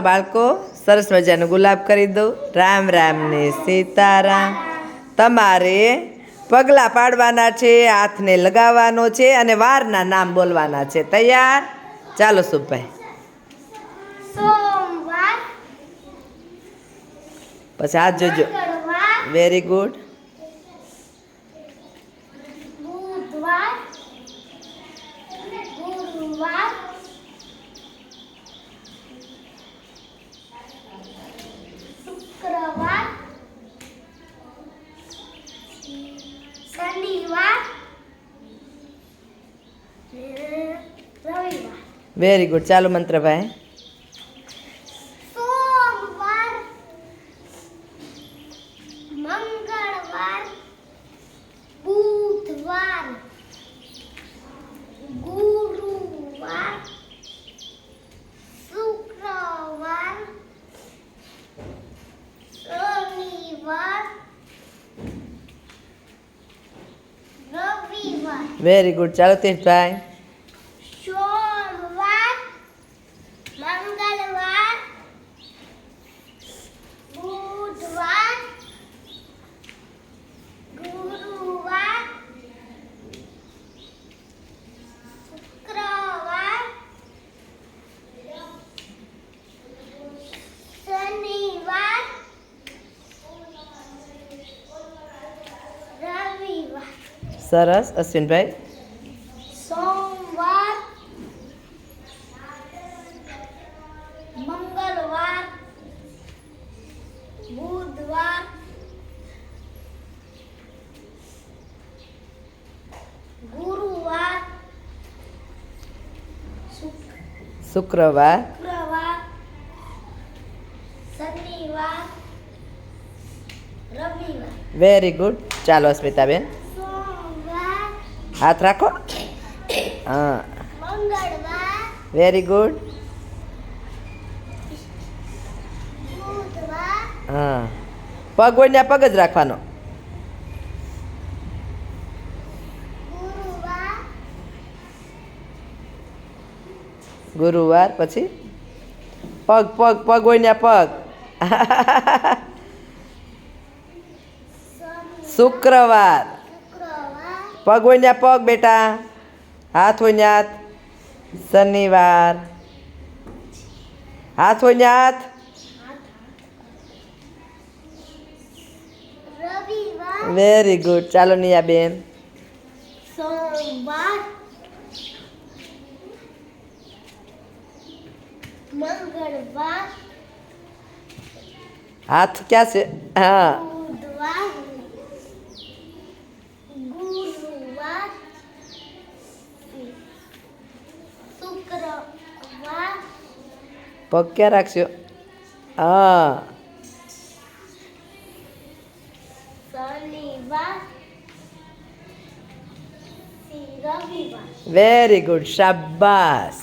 બાળકો સરસ મજાનું ગુલાબ કરી દઉં. રામ રામ ને સીતારામ. તમારે પગલાં પાડવાના છે, હાથને લગાવવાનો છે અને વારના નામ બોલવાના છે. તૈયાર? ચાલો શુભભાઈ. સોમવાર, પછી હાથ જોજો. Very good. બુધવાર, ગુરુવાર, શુક્રવાર, શનિવાર, રવિવાર. Very good. ચાલો મંત્રભાઈ. સોમવાર, મંગળવાર, બુધવાર, ગુરુવાર, શુક્રવાર, શનિવાર, રવિવાર. Very good. ચાલો તીર્થભાઈ. સોમવાર, મંગળવાર, બુધવાર, ગુરુવાર, શુક્રવાર, શનિવાર, રવિવાર. સરસ. અશ્વિનભાઈ. સોમવાર, મંગળવાર, બુધવાર, ગુરુવાર, શુક્રવાર. શુક્રવાર, શનિવાર, રવિવાર. Very good. ચાલો અસ્મિતાબેન. સોમવાર, હાથ રાખો. હા, મંગળવાર, વેરી ગુડ. બુધવાર, હા, પગ હોય ને પગ જ રાખવાનો. ગુરુવાર, ગુરુવાર. પછી પગ પગ પગ હોય ને પગ. શુક્રવાર. શુક્રવાર, પગ હોય ને પગ બેટા. હાથ હોય ને હાથ. શનિવાર. હાથ હોય ને હાથ. રવિવાર. Very good. ચાલો નિયાબેન. સોમવાર, મંગળવાર, હાથ ક્યાં છે? હા, બુધવાર, ગુરુવાર, શુક્રવાર, પગ ક્યાં રાખશો? હા, શનિવાર, રવિવાર. Very good. શાબાશ.